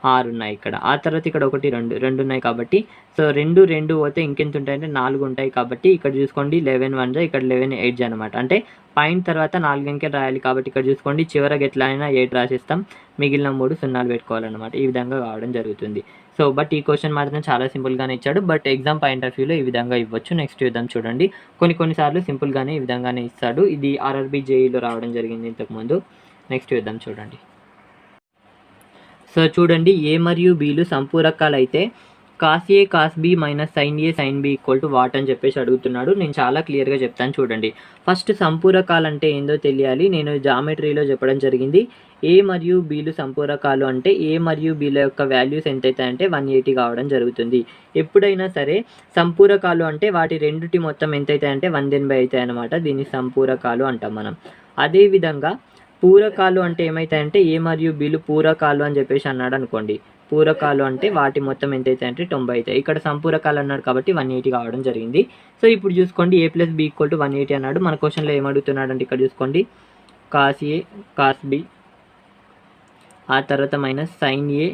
6 ఉన్నాయి ఇక్కడ. ఆ తర్వాత ఇక్కడ 1 2 ఉన్నాయి కాబట్టి సో 2 పోతే ఇంకెంత ఉంటాయంటే 4 ఉంటాయి కాబట్టి ఇక్కడ చూసుకోండి 11 1 ఇక్కడ 11 8 అనమాట. అంటే పాయింట్ తర్వాత 4 అంకెలు రాయాలి కాబట్టి ఇక్కడ చూసుకోండి చివరికి ఎట్లా అయినా 8 రాసేస్తాం, మిగిలిన 3 సున్నాలు పెట్టుకోవాలన్నమాట. ఈ విధంగా కావడం జరుగుతుంది. సో బట్ ఈ క్వశ్చన్ మాత్రం చాలా సింపుల్గానే ఇచ్చాడు. బట్ ఎగ్జామ్ పాయింట్ ఆఫ్ వ్యూలో ఈ విధంగా ఇవ్వచ్చు. నెక్స్ట్ చూద్దాం చూడండి. కొన్నిసార్లు సింపుల్గానే ఈ విధంగానే ఇస్తాడు. ఇది RRB JEEలో రావడం జరిగింది ఇంతకుముందు. నెక్స్ట్ చూద్దాం చూడండి. సో చూడండి ఏ మరియు బీలు సంపూరకాలు అయితే cos A cos B minus sine A sine B equal to what అని చెప్పేసి అడుగుతున్నాడు. నేను చాలా క్లియర్గా చెప్తాను చూడండి. ఫస్ట్ సంపూరకాలు అంటే ఏందో తెలియాలి. నేను జామెట్రీలో చెప్పడం జరిగింది. ఏ మరియు బీలు సంపూరకాలు అంటే ఏ మరియు బీల యొక్క వాల్యూస్ ఎంతైతే అంటే 180 కావడం జరుగుతుంది. ఎప్పుడైనా సరే సంపూరకాలు అంటే వాటి రెండుటి మొత్తం ఎంతైతే అంటే 180 అవుతాయి అన్నమాట. దీన్ని సంపూరకాలు అంటాం మనం. అదేవిధంగా పూరకాలు అంటే ఏమవుతాయంటే ఏ మరియు బీలు పూరకాలు అని చెప్పేసి అన్నాడు అనుకోండి. పూరకాలు అంటే వాటి మొత్తం ఎంతైతే అంటే 90 అవుతాయి. ఇక్కడ సంపూరకాలు అన్నాడు కాబట్టి 180 కావడం జరిగింది. సో ఇప్పుడు చూసుకోండి a + b = 180 అన్నాడు. మన క్వశ్చన్లో ఏమడుగుతున్నాడు అంటే ఇక్కడ చూసుకోండి కాస్ ఏ కాస్ బి ఆ తర్వాత minus sine A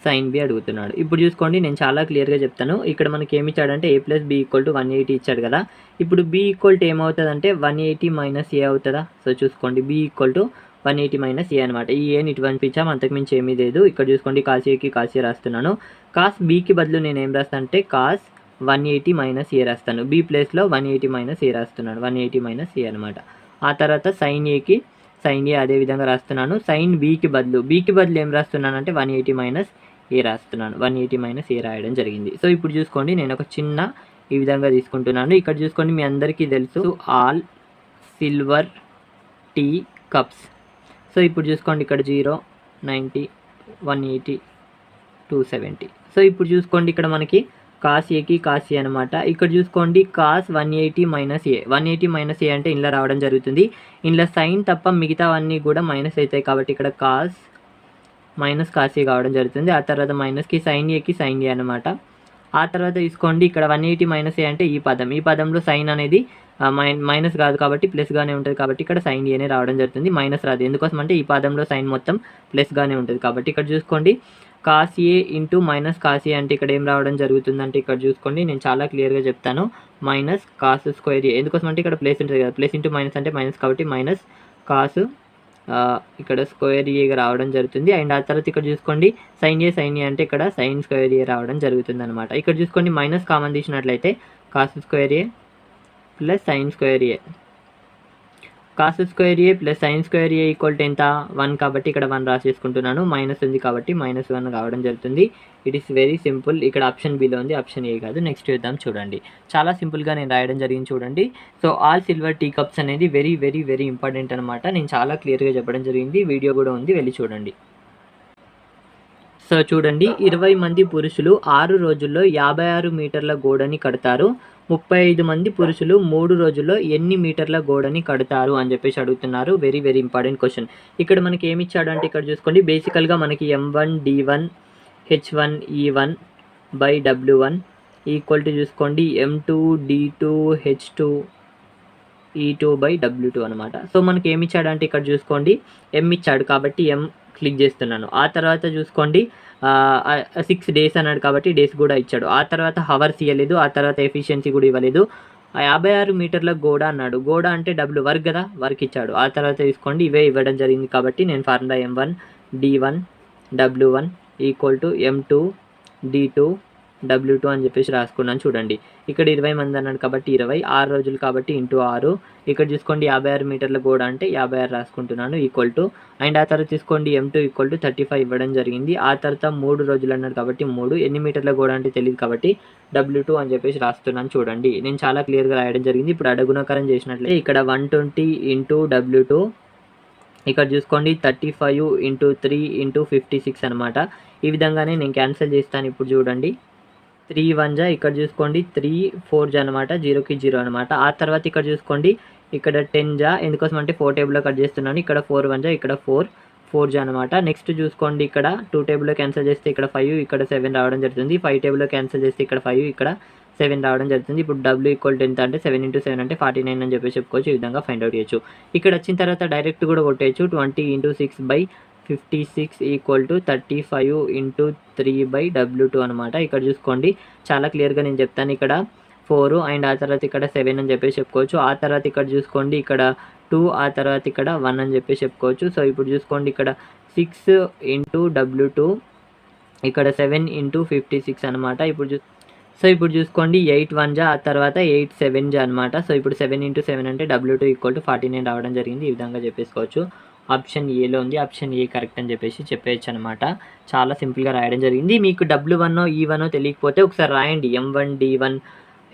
sine B అడుగుతున్నాడు. ఇప్పుడు చూసుకోండి నేను చాలా క్లియర్గా చెప్తాను. ఇక్కడ మనకి ఏమి ఇచ్చాడంటే a + b = 180 ఇచ్చాడు కదా. ఇప్పుడు b = ఏమవుతుందంటే 180 - a అవుతుందా. సో చూసుకోండి b = 180 - a అనమాట. ఈ ఏని ఇటు పంపించాం, అంతకుమించి ఏమీ లేదు. ఇక్కడ చూసుకోండి కాస్ ఏకి కాస్ ఏ రాస్తున్నాను. కాస్ బీకి బదులు నేను ఏం రాస్తాను అంటే కాస్ 180 - a రాస్తాను. b ప్లేస్లో 180 - a రాస్తున్నాను. 180 - a అనమాట. ఆ తర్వాత సైన్ ఏకి సైన్ ఏ అదే విధంగా రాస్తున్నాను. సైన్ బీకి బదులు ఏం రాస్తున్నాను అంటే 180 - a రాస్తున్నాను. 180 - a రాయడం జరిగింది. సో ఇప్పుడు చూసుకోండి నేను ఒక చిన్న ఈ విధంగా తీసుకుంటున్నాను. ఇక్కడ చూసుకోండి మీ అందరికీ తెలుసు all silver tea cups. So ఇప్పుడు చూసుకోండి ఇక్కడ 0 90 180 270. సో ఇప్పుడు చూసుకోండి ఇక్కడ మనకి కాస్ ఏకి కాస్ ఏ అనమాట. ఇక్కడ చూసుకోండి కాస్ 180 - a 180 - a అంటే ఇంట్లో రావడం జరుగుతుంది. ఇంట్లో సైన్ తప్ప మిగతావన్నీ కూడా మైనస్ అవుతాయి కాబట్టి ఇక్కడ కాస్ కాస్ ఏ కావడం జరుగుతుంది. ఆ తర్వాత మైనస్కి సైన్ ఏకి సైన్ ఏ అనమాట. ఆ తర్వాత తీసుకోండి ఇక్కడ 180 - a అంటే ఈ పదంలో సైన్ అనేది మైనస్ కాదు కాబట్టి ప్లస్గానే ఉంటుంది కాబట్టి ఇక్కడ సైన్ ఏనే రావడం జరుగుతుంది. మైనస్ రాదు ఎందుకోసం అంటే ఈ పదంలో సైన్ మొత్తం ప్లస్గానే ఉంటుంది కాబట్టి ఇక్కడ చూసుకోండి cos A into minus cos A అంటే ఇక్కడ ఏం రావడం జరుగుతుందంటే ఇక్కడ చూసుకోండి, నేను చాలా క్లియర్గా చెప్తాను. మైనస్ కాస్ స్క్వేర్ ఏ, ఎందుకోసం అంటే ఇక్కడ ప్లస్ ఉంటుంది కదా, ప్లస్ ఇంటూ మైనస్ అంటే మైనస్ కాబట్టి మైనస్ కాస్ ఇక్కడ స్క్వేర్ ఏగా రావడం జరుగుతుంది. అండ్ ఆ తర్వాత ఇక్కడ చూసుకోండి సైన్ ఏ అంటే ఇక్కడ సైన్ స్క్వేర్ ఏ రావడం జరుగుతుంది అనమాట. ఇక్కడ చూసుకోండి మైనస్ కామన్ తీసినట్లయితే cos square A plus sine square A, cos square A plus sine square A equal to ఎంత 1 కాబట్టి ఇక్కడ 1 రాసేసుకుంటున్నాను. మైనస్ ఉంది కాబట్టి -1 రావడం జరుగుతుంది. It is very simple. ఇక్కడ ఆప్షన్ బిలో ఉంది, ఆప్షన్ ఏ కాదు. నెక్స్ట్ చూద్దాం చూడండి, చాలా సింపుల్గా నేను రాయడం జరిగింది చూడండి. So all silver tea cups అనేది వెరీ వెరీ వెరీ ఇంపార్టెంట్ అనమాట. నేను చాలా క్లియర్గా చెప్పడం జరిగింది, వీడియో కూడా ఉంది, వెళ్ళి చూడండి. సో చూడండి, 20 మంది పురుషులు 6 రోజుల్లో 56 మీటర్ల గోడని కడతారు. 35 మంది పురుషులు 3 రోజుల్లో ఎన్ని మీటర్ల గోడని కడతారు అని చెప్పేసి అడుగుతున్నారు. Very very important question. ఇక్కడ మనకి ఏమి ఇచ్చాడు అంటే ఇక్కడ చూసుకోండి, బేసికల్గా మనకి M1 D1 H1 E1 by W1 equal to చూసుకోండి M2 D2 H2 E2 by W2 అనమాట. సో మనకి ఏమి ఇచ్చాడంటే ఇక్కడ చూసుకోండి M ఇచ్చాడు కాబట్టి M క్లిక్ చేస్తున్నాను. ఆ తర్వాత చూసుకోండి 6 డేస్ అన్నాడు కాబట్టి డేస్ కూడా ఇచ్చాడు. ఆ తర్వాత హవర్స్ ఇవ్వలేదు, ఆ తర్వాత ఎఫిషియన్సీ కూడా ఇవ్వలేదు. 56 మీటర్ల గోడ అన్నాడు. గోడ అంటే డబ్ల్యూ వర్క్ కదా, వర్క్ ఇచ్చాడు. ఆ తర్వాత తీసుకోండి ఇవే ఇవ్వడం జరిగింది కాబట్టి నేను formula M1 D1 W1 equal to M2 D2 W2 అని చెప్పేసి రాసుకున్నాను. చూడండి ఇక్కడ 20 మంది అన్నాడు కాబట్టి 20, 6 రోజులు కాబట్టి ఇంటూ 6. ఇక్కడ చూసుకోండి 56 మీటర్ల గోడ అంటే 56 రాసుకుంటున్నాను ఈక్వల్ టు. అండ్ ఆ తర్వాత తీసుకోండి M2 ఈక్వల్ టు 35 ఇవ్వడం జరిగింది. ఆ తర్వాత 3 రోజులు అన్నాడు కాబట్టి 3, ఎన్ని మీటర్ల గోడ అంటే తెలియదు కాబట్టి W2 అని చెప్పేసి రాస్తున్నాను. చూడండి నేను చాలా క్లియర్గా రాయడం జరిగింది. ఇప్పుడు అడగుణకరం చేసినట్లయితే ఇక్కడ 120 ఇంటూ W2, ఇక్కడ చూసుకోండి 35 ఇంటూ 3 ఇంటూ 56 అనమాట. ఈ విధంగానే నేను క్యాన్సిల్ చేస్తాను. ఇప్పుడు చూడండి 3 1 జా, ఇక్కడ చూసుకోండి 3 4 జా అనమాట, 0కి 0 అనమాట. ఆ తర్వాత ఇక్కడ చూసుకోండి ఇక్కడ 10 జా, ఎందుకోసం అంటే 4 టేబుల్లో కట్ చేస్తున్నాను. ఇక్కడ 4 1 జా, ఇక్కడ 4 జా అనమాట. నెక్స్ట్ చూసుకోండి ఇక్కడ 2 టేబుల్లో క్యాన్సిల్ చేస్తే ఇక్కడ 5, ఇక్కడ 7 రావడం జరుగుతుంది. 5 టేబుల్లో క్యాన్సిల్ చేస్తే ఇక్కడ 5, ఇక్కడ 7 రావడం జరుగుతుంది. ఇప్పుడు W ఈక్వల్ టు ఎంత అంటే 7 ఇంటూ 7 అంటే 49 అని చెప్పేసి చెప్పుకోవచ్చు. ఈ విధంగా ఫైండ్ అవుట్ చేయొచ్చు. ఇక్కడ వచ్చిన తర్వాత డైరెక్ట్ కూడా కొట్టేయచ్చు. 20 into 6 by 56 equal to 35 into 3 by W2 అనమాట. ఇక్కడ చూసుకోండి చాలా క్లియర్గా నేను చెప్తాను. ఇక్కడ 4 అండ్ ఆ తర్వాత ఇక్కడ 7 అని చెప్పేసి చెప్పుకోవచ్చు. ఆ తర్వాత ఇక్కడ చూసుకోండి ఇక్కడ 2, ఆ తర్వాత ఇక్కడ 1 అని చెప్పేసి చెప్పుకోవచ్చు. సో ఇప్పుడు చూసుకోండి ఇక్కడ 6 ఇంటూ W2, ఇక్కడ 7 ఇంటూ 56 అనమాట. ఇప్పుడు చూసుకోండి 8 1 జా, ఆ తర్వాత 8 7 జా అనమాట. సో ఇప్పుడు 7 ఇంటూ 7 అంటే W2 ఈక్వల్ టు 49 రావడం జరిగింది. ఈ విధంగా చెప్పేసుకోవచ్చు. ఆప్షన్ ఏలో ఉంది, ఆప్షన్ ఏ కరెక్ట్ అని చెప్పేసి చెప్పేయచ్చు అనమాట. చాలా సింపుల్గా రాయడం జరిగింది. మీకు W1 E1 తెలియకపోతే ఒకసారి రాయండి. M1 D1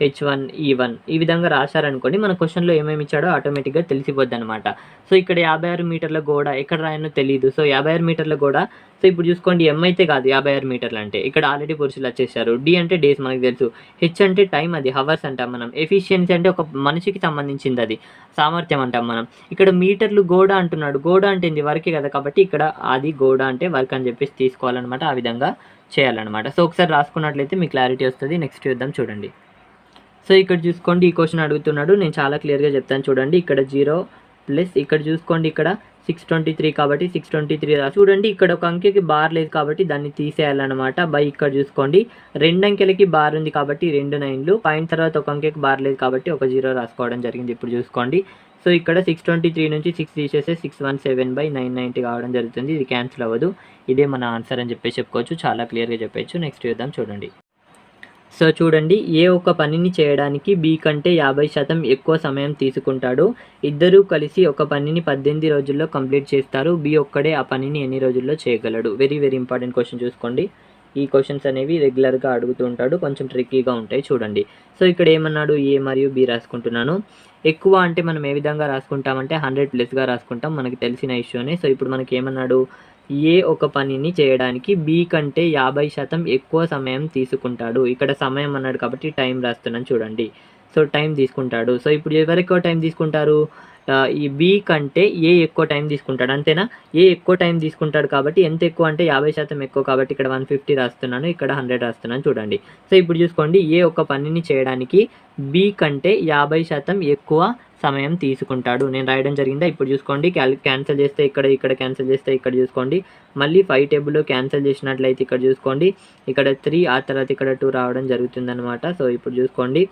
H1 E1 ఈ విధంగా రాశారనుకోండి, మన క్వశ్చన్లో ఏమేమి ఇచ్చాడో ఆటోమేటిక్గా తెలిసిపోద్ది అనమాట. సో ఇక్కడ 56 మీటర్ల గోడ ఎక్కడ రాయనో తెలియదు. సో 56 మీటర్ల గోడ. సో ఇప్పుడు చూసుకోండి M అయితే కాదు 56 మీటర్లు అంటే, ఇక్కడ ఆల్రెడీ పురుషులు వచ్చేసారు. D అంటే డేస్ మనకు తెలుసు, H అంటే టైం, అది హవర్స్ అంటాం మనం. ఎఫిషియన్సీ అంటే ఒక మనిషికి సంబంధించింది, అది సామర్థ్యం అంటాం మనం. ఇక్కడ మీటర్లు గోడ అంటున్నాడు. గోడ అంటే ఏంది, వర్కే కదా, కాబట్టి ఇక్కడ అది గోడ అంటే వర్క్ అని చెప్పేసి తీసుకోవాలన్నమాట. ఆ విధంగా చేయాలన్నమాట. సో ఒకసారి రాసుకున్నట్లయితే మీకు క్లారిటీ వస్తుంది. నెక్స్ట్ చూద్దాం చూడండి. సో ఇక్కడ చూసుకోండి ఈ క్వశ్చన్ అడుగుతున్నాడు, నేను చాలా క్లియర్గా చెప్తాను చూడండి. ఇక్కడ 0 ప్లస్ ఇక్కడ చూసుకోండి ఇక్కడ 623 కాబట్టి 623 చూడండి. ఇక్కడ ఒక అంకెకి బార్ లేదు కాబట్టి దాన్ని తీసేయాలన్నమాట. బై ఇక్కడ చూసుకోండి 2 అంకెలకి బార్ ఉంది కాబట్టి 2 9లు, పాయింట్ తర్వాత ఒక అంకెకి బార్ లేదు కాబట్టి ఒక 0 రాసుకోవడం జరిగింది. ఇప్పుడు చూసుకోండి సో ఇక్కడ 623 నుంచి 6 తీసేస్తే 617/990 కావడం జరుగుతుంది. ఇది క్యాన్సిల్ అవ్వదు. ఇదే మన ఆన్సర్ అని చెప్పేసి చెప్పుకోవచ్చు. చాలా క్లియర్గా చెప్పచ్చు. నెక్స్ట్ చూద్దాం చూడండి. సో చూడండి, ఏ ఒక పనిని చేయడానికి B కంటే 50% ఎక్కువ సమయం తీసుకుంటాడు. ఇద్దరూ కలిసి ఒక పనిని 18 రోజుల్లో కంప్లీట్ చేస్తారు. B ఒక్కడే ఆ పనిని ఎన్ని రోజుల్లో చేయగలడు? Very very important question. చూసుకోండి, ఈ క్వశ్చన్స్ అనేవి రెగ్యులర్గా అడుగుతూ ఉంటాడు, కొంచెం ట్రిక్కీగా ఉంటాయి. చూడండి, సో ఇక్కడ ఏమన్నాడు, A మరియు B రాసుకుంటున్నాను. ఎక్కువ అంటే మనం ఏ విధంగా రాసుకుంటామంటే 100+గా రాసుకుంటాం, మనకి తెలిసిన ఇష్యూనే. సో ఇప్పుడు మనకి ఏమన్నాడు, ఏ ఒక పనిని చేయడానికి B కంటే 50% ఎక్కువ సమయం తీసుకుంటాడు. ఇక్కడ సమయం అన్నాడు కాబట్టి టైం రాస్తున్నాను చూడండి. సో టైం తీసుకుంటాడు. సో ఇప్పుడు ఎవరు ఎక్కువ టైం తీసుకుంటారు, ఈ బి కంటే ఏ ఎక్కువ టైం తీసుకుంటాడు, అంతేనా? ఏ ఎక్కువ టైం తీసుకుంటాడు కాబట్టి ఎంత ఎక్కువ అంటే 50% ఎక్కువ కాబట్టి ఇక్కడ 150 రాస్తున్నాను, ఇక్కడ 100 రాస్తున్నాను చూడండి. సో ఇప్పుడు చూసుకోండి, ఏ ఒక పనిని చేయడానికి బి కంటే 50% ఎక్కువ సమయం తీసుకుంటాడు. నేను రాయడం జరిగిందా? ఇప్పుడు చూసుకోండి, క్యాన్సిల్ చేస్తే ఇక్కడ క్యాన్సిల్ చేస్తే ఇక్కడ చూసుకోండి, మళ్ళీ 5 టేబుల్లో క్యాన్సిల్ చేసినట్లయితే ఇక్కడ చూసుకోండి, ఇక్కడ 3 ఆ తర్వాత ఇక్కడ 2 రావడం జరుగుతుందన్నమాట. సో ఇప్పుడు చూసుకోండి,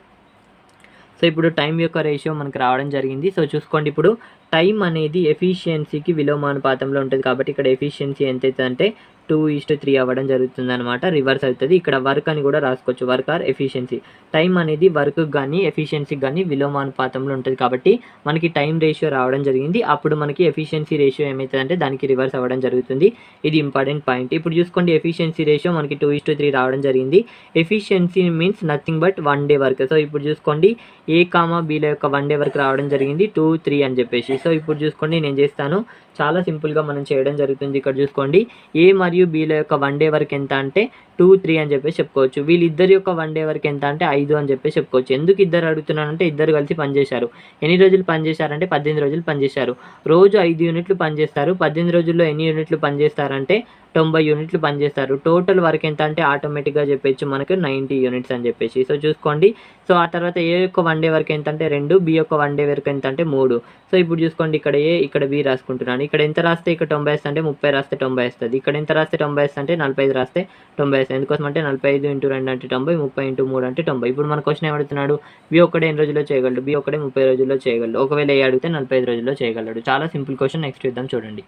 సో ఇప్పుడు టైం యొక్క రేషియో మనకు రావడం జరిగింది. సో చూసుకోండి, ఇప్పుడు టైం అనేది ఎఫిషియన్సీకి విలోమానుపాతంలో ఉంటుంది కాబట్టి ఇక్కడ ఎఫిషియన్సీ ఎంత అవుతుందంటే 2:3 అవ్వడం జరుగుతుంది అనమాట. రివర్స్ అవుతుంది. ఇక్కడ వర్క్ అని కూడా రాసుకోవచ్చు, వర్క్ ఆర్ ఎఫిషియన్సీ. టైం అనేది వర్క్ కానీ ఎఫిషియన్సీకి కానీ విలోమానుపాతంలో ఉంటుంది కాబట్టి మనకి టైం రేషియో రావడం జరిగింది. అప్పుడు మనకి ఎఫిషియన్సీ రేషియో ఏమవుతుందంటే దానికి రివర్స్ అవ్వడం జరుగుతుంది. ఇది ఇంపార్టెంట్ పాయింట్. ఇప్పుడు చూసుకోండి, ఎఫిషియన్సీ రేషియో మనకి 2:3 రావడం జరిగింది. Efficiency means nothing but 1 day work. So ఇప్పుడు చూసుకోండి, ఏ కామా బీల యొక్క 1 డే వర్క్ రావడం జరిగింది 2, 3 అని చెప్పేసి. సో ఇప్పుడు చూసుకోండి, నేను చేస్తాను, చాలా సింపుల్గా మనం చేయడం జరుగుతుంది. ఇక్కడ చూసుకోండి, ఏ మరియు బీల యొక్క 1 డే వర్క్ ఎంత అంటే 2, 3 అని చెప్పేసి చెప్పుకోవచ్చు. వీళ్ళిద్దరి యొక్క 1 డే వర్క్ ఎంత అంటే 5 అని చెప్పేసి చెప్పుకోవచ్చు. ఎందుకు ఇద్దరు అడుగుతున్నానంటే ఇద్దరు కలిసి పనిచేశారు. ఎన్ని రోజులు పనిచేశారంటే 18 రోజులు పనిచేశారు. రోజు 5 యూనిట్లు పనిచేస్తారు. 18 రోజుల్లో ఎన్ని యూనిట్లు పనిచేస్తారంటే 90 యూనిట్లు పనిచేస్తారు. టోటల్ వర్క్ ఎంత అంటే ఆటోమేటిక్గా చెప్పచ్చు మనకు 90 యూనిట్స్ అని చెప్పేసి. సో చూసుకోండి, సో ఆ తర్వాత ఏ యొక్క 1 డే వర్క్ ఎంత అంటే 2, బి యొక్క 1 డే వర్క్ ఎంత అంటే 3. సో ఇప్పుడు చూసుకోండి, ఇక్కడ ఏ ఇక్కడ బి రాసుకుంటున్నాను. ఇక్కడ ఎంత రాస్తే ఇక్కడ 90 వస్తుంది అంటే 30 రాస్తే 90 వస్తుంది. ఇక్కడ ఎంత రాస్తే 90 వస్తుంది అంటే 45 రాస్తే 90 వస్తుంది. ఎందుకోసం అంటే 45 × 2 అంటే 90, 30 × 3 అంటే 90. ఇప్పుడు మన క్వశ్చన్ ఏమడుగుతున్నాడు, బి ఒక్కడే ఎన్ని రోజుల్లో చేయగలడు, బి ఒక్కడే 30 రోజుల్లో చేయగలడు. ఒకవేళ ఏ అడిగితే 45 రోజుల్లో చేయగలడు. చాలా సింపుల్ క్వశ్చన్. నెక్స్ట్ చూద్దాం చూడండి.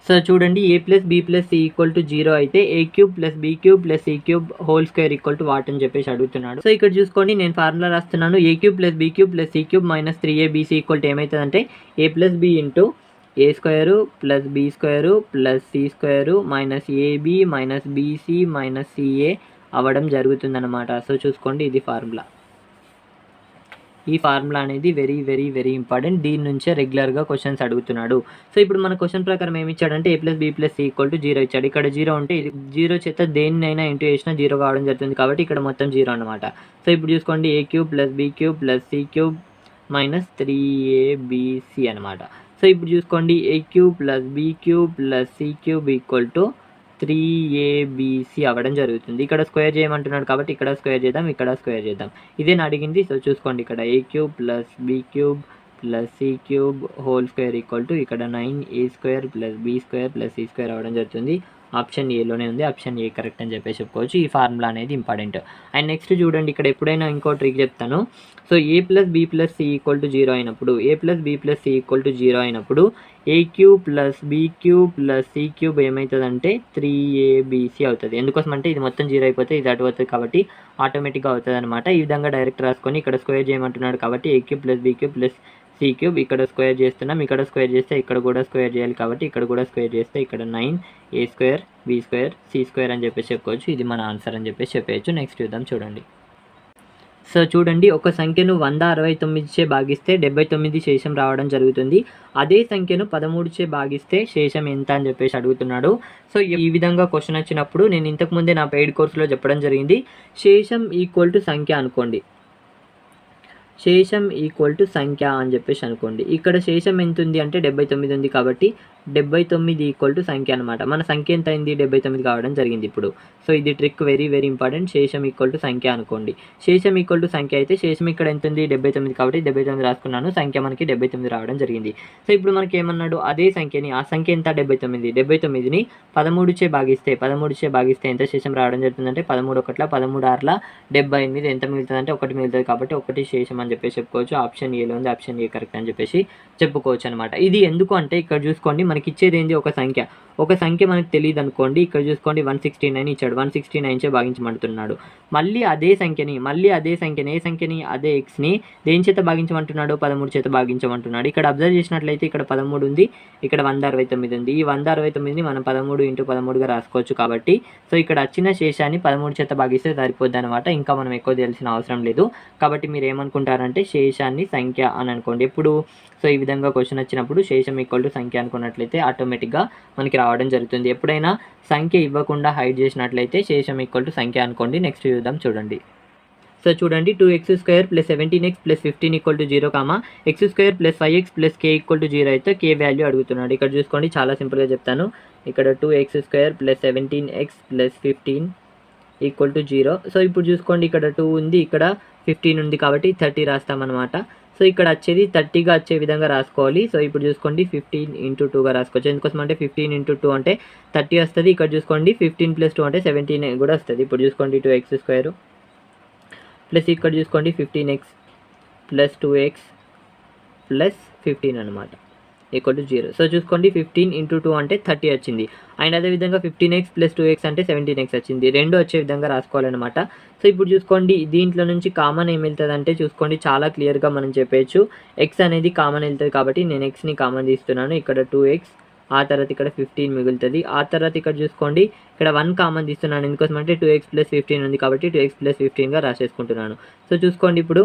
సో చూడండి, a + b + c = 0 అయితే a³ + b³ + c³ వాట్ అని చెప్పేసి అడుగుతున్నాడు. సో ఇక్కడ చూసుకోండి, నేను ఫార్ములా రాస్తున్నాను. a³ + b³ + c³ - 3abc ఏమవుతుందంటే a + b × a² + b² + c² - ab - bc - ca అవ్వడం జరుగుతుందన్నమాట. సో చూసుకోండి, ఇది ఫార్ములా. ఈ ఫార్ములా అనేది వెరీ వెరీ వెరీ ఇంపార్టెంట్. దీని నుంచే రెగ్యులర్గా క్వశ్చన్స్ అడుగుతున్నాడు. సో ఇప్పుడు మన క్వశ్చన్ ప్రకారం ఏమి ఇచ్చాడంటే a + b + c = 0 ఇచ్చాడు. ఇక్కడ 0 ఉంటే ఇది 0 చేత దేన్నైనా ఇంటూ చేసినా 0 కావడం జరుగుతుంది కాబట్టి ఇక్కడ మొత్తం 0 అనమాట. సో ఇప్పుడు చూసుకోండి, a³ + b³ + c³ - 3abc అనమాట. సో ఇప్పుడు చూసుకోండి, a³ + b³ + c³ = 3abc అవ్వడం జరుగుతుంది. ఇక్కడ స్క్వేర్ చేయమంటున్నాడు కాబట్టి ఇక్కడ స్క్వేర్ చేద్దాం, ఇక్కడ స్క్వేర్ చేద్దాం. ఇదే అడిగింది. సో చూసుకోండి, ఇక్కడ a³ + b³ + c³ ఇక్కడ 9a² + b² + c² అవ్వడం జరుగుతుంది. ఆప్షన్ ఏలోనే ఉంది. ఆప్షన్ ఏ కరెక్ట్ అని చెప్పేసి చెప్పుకోవచ్చు. ఈ ఫార్ములా అనేది ఇంపార్టెంట్. అండ్ నెక్స్ట్ చూడండి, ఇక్కడ ఎప్పుడైనా ఇంకో ట్రిక్ చెప్తాను. సో a + b + c = 0 అయినప్పుడు, a + b + c = 0 అయినప్పుడు a³ + b³ + c³ ఏమవుతుందంటే 3abc అవుతుంది. ఎందుకోసం అంటే ఇది మొత్తం 0 అయిపోతే ఇది అటు అవుతుంది కాబట్టి ఆటోమేటిక్గా అవుతుంది అనమాట. ఈ విధంగా డైరెక్ట్ రాసుకొని ఇక్కడ స్క్వేర్ చేయమంటున్నాడు కాబట్టి a³ + b³ + c³ ఇక్కడ స్క్వేర్ చేస్తున్నాం. ఇక్కడ స్క్వేర్ చేస్తే ఇక్కడ కూడా స్క్వేర్ చేయాలి కాబట్టి ఇక్కడ కూడా స్క్వేర్ చేస్తే ఇక్కడ 9a² b² c² అని చెప్పేసి చెప్పుకోవచ్చు. ఇది మన ఆన్సర్ అని చెప్పేసి చెప్పేయచ్చు. నెక్స్ట్ చూద్దాం చూడండి. సో చూడండి, ఒక సంఖ్యను 169చే భాగిస్తే 79 శేషం రావడం జరుగుతుంది. అదే సంఖ్యను 13చే భాగిస్తే శేషం ఎంత అని చెప్పేసి అడుగుతున్నాడు. సో ఈ విధంగా క్వశ్చన్ వచ్చినప్పుడు నేను ఇంతకుముందే నా పెయిడ్ కోర్సులో చెప్పడం జరిగింది. శేషం = సంఖ్య అనుకోండి. శేషం = సంఖ్య అని చెప్పేసి అనుకోండి. ఇక్కడ శేషం ఎంత ఉంది అంటే 79 ఉంది కాబట్టి 79 = సంఖ్య అనమాట. మన సంఖ్య ఎంత అయింది, 79 కావడం జరిగింది ఇప్పుడు. సో ఇది ట్రిక్ వెరీ వెరీ ఇంపార్టెంట్. శేషం = సంఖ్య అనుకోండి. శేషం = సంఖ్య అయితే శేషం ఇక్కడ ఎంత ఉంది, 79 కాబట్టి 79 రాసుకున్నాను. సంఖ్య మనకి 79 రావడం జరిగింది. సో ఇప్పుడు మనకి ఏమన్నాడు, అదే సంఖ్యని, ఆ సంఖ్య ఎంత 79ని 13చే భాగిస్తే ఎంత శేషం రావడం జరుగుతుందంటే 13 × 1 13 × 78 ఎంత మిగులుతుందంటే 1 మిగులుతుంది కాబట్టి 1 శేషం అని చెప్పేసి చెప్పుకోవచ్చు. ఆప్షన్ ఏలో ఉంది. ఆప్షన్ ఏ కరెక్ట్ అని చెప్పేసి చెప్పుకోవచ్చు అనమాట. ఇది ఎందుకు అంటే ఇక్కడ చూసుకోండి, మనకి ఇచ్చేది ఏంది, ఒక సంఖ్య మనకు తెలియదు అనుకోండి. ఇక్కడ చూసుకోండి 169 ఇచ్చాడు. 169చే భాగించమంటున్నాడు. మళ్ళీ అదే సంఖ్యని ఏ సంఖ్యని అదే xని దేని చేత భాగించమంటున్నాడు, 13 చేత భాగించమంటున్నాడు. ఇక్కడ అబ్జర్వ్ చేసినట్లయితే ఇక్కడ 13 ఉంది, ఇక్కడ 169 ఉంది. ఈ 169ని మనం 13 × 13గా రాసుకోవచ్చు కాబట్టి సో ఇక్కడ వచ్చిన శేషాన్ని 13 చేత భాగిస్తే సరిపోద్ది అనమాట. ఇంకా మనం ఎక్కువ తెలిసిన అవసరం లేదు. కాబట్టి మీరు ఏమనుకుంటారంటే శేషాన్ని సంఖ్య అని అనుకోండి ఎప్పుడు. సో ఈ విధంగా క్వశ్చన్ వచ్చినప్పుడు శేషం = సంఖ్య అనుకున్నట్లయితే ఆటోమేటిక్గా మనకి రావడం జరుగుతుంది. ఎప్పుడైనా సంఖ్య ఇవ్వకుండా హైడ్ చేసినట్లయితే శేషం = సంఖ్య అనుకోండి. నెక్స్ట్ చూద్దాం చూడండి. సో చూడండి 2x² + 17x + 15 = 0, x² + 5x + k = 0 అయితే k వాల్యూ అడుగుతున్నాడు. ఇక్కడ చూసుకోండి చాలా సింపుల్గా చెప్తాను. ఇక్కడ 2x² + 17x + 15 = 0. సో ఇప్పుడు చూసుకోండి ఇక్కడ 2 ఉంది, ఇక్కడ 15 ఉంది కాబట్టి 30 రాస్తామన్నమాట. సో ఇక్కడ వచ్చేది 30గా వచ్చే విధంగా రాసుకోవాలి. సో ఇప్పుడు చూసుకోండి 15 × 2గా రాసుకోవచ్చు. ఎందుకోసం అంటే 15 × 2 అంటే 30 వస్తుంది. ఇక్కడ చూసుకోండి 15 + 2 అంటే 17 కూడా వస్తుంది. ఇప్పుడు చూసుకోండి 2x² ప్లస్ ఇక్కడ చూసుకోండి 15x + 2x + 15 అనమాట = 0. సో చూసుకోండి 15 × 2 అంటే 30 వచ్చింది. అండ్ అదేవిధంగా 15x + 2x అంటే 17x వచ్చింది. రెండు వచ్చే విధంగా రాసుకోవాలన్నమాట. సో ఇప్పుడు చూసుకోండి దీంట్లో నుంచి కామన్ ఏమి వెళ్తుంది అంటే చూసుకోండి చాలా క్లియర్గా మనం చెప్పేయచ్చు. x అనేది కామన్ వెళ్తుంది కాబట్టి నేను xని కామన్ తీస్తున్నాను. ఇక్కడ 2x, ఆ తర్వాత ఇక్కడ 15 మిగులుతుంది. ఆ తర్వాత ఇక్కడ చూసుకోండి ఇక్కడ 1 కామన్ తీస్తున్నాను. ఎందుకోసం అంటే 2x + 15 ఉంది కాబట్టి 2x + 15గా రాసేసుకుంటున్నాను. సో చూసుకోండి ఇప్పుడు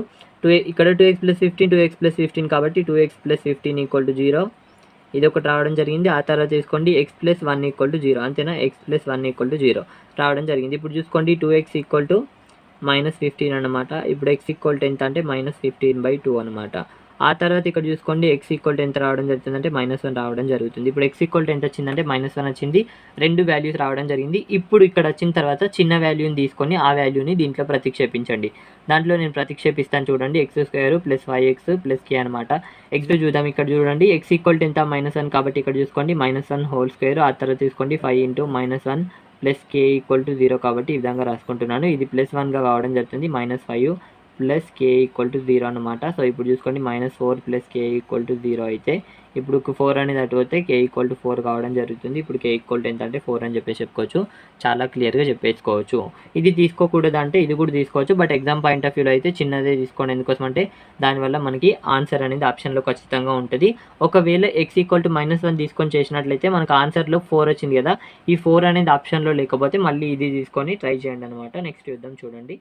ఇక్కడ 2x + 15, 2x + 15 కాబట్టి 2x + 15 = 0. ఇది ఒకటి రావడం జరిగింది. ఆ తర్వాత తీసుకోండి x + 1 = 0. అంతేనా, x + 1 = 0 రావడం జరిగింది. ఇప్పుడు చూసుకోండి 2x = -15 అనమాట. ఇప్పుడు x ఎంత అంటే -15/2 అనమాట. ఆ తర్వాత ఇక్కడ చూసుకోండి x ఎంత రావడం జరుగుతుందంటే -1 రావడం జరుగుతుంది. ఇప్పుడు x ఎంత వచ్చిందంటే -1 వచ్చింది. రెండు వాల్యూస్ రావడం జరిగింది. ఇప్పుడు ఇక్కడ వచ్చిన తర్వాత చిన్న వాల్యూని తీసుకొని ఆ వాల్యూని దీంట్లో ప్రతిక్షేపించండి. దాంట్లో నేను ప్రతిక్షేపిస్తాను చూడండి. x² + 5x + k అనమాట. x చూద్దాం. ఇక్కడ చూడండి x ఎంత -1 కాబట్టి ఇక్కడ చూసుకోండి -1² ఆ తర్వాత తీసుకోండి 5 × -1 + k = 0 కాబట్టి ఈ విధంగా రాసుకుంటున్నాను. ఇది +1గా కావడం జరుగుతుంది. -5 + k = 0 అనమాట. సో ఇప్పుడు చూసుకోండి -4 + k = 0 అయితే ఇప్పుడు 4 అనేది అటు పోతే k = 4 కావడం జరుగుతుంది. ఇప్పుడు k ఎంత అంటే 4 అని చెప్పేసి చెప్పుకోవచ్చు. చాలా క్లియర్గా చెప్పేసుకోవచ్చు. ఇది తీసుకోకూడదు అంటే ఇది కూడా తీసుకోవచ్చు. బట్ ఎగ్జామ్ పాయింట్ ఆఫ్ వ్యూలో అయితే చిన్నదే తీసుకోండి. ఎందుకోసం అంటే దానివల్ల మనకి ఆన్సర్ అనేది ఆప్షన్లో ఖచ్చితంగా ఉంటుంది. ఒకవేళ x = -1 తీసుకొని చేసినట్లయితే మనకు ఆన్సర్లో 4 వచ్చింది కదా, ఈ 4 అనేది ఆప్షన్లో లేకపోతే మళ్ళీ ఇది తీసుకొని ట్రై చేయండి అనమాట. నెక్స్ట్ చూద్దాం చూడండి.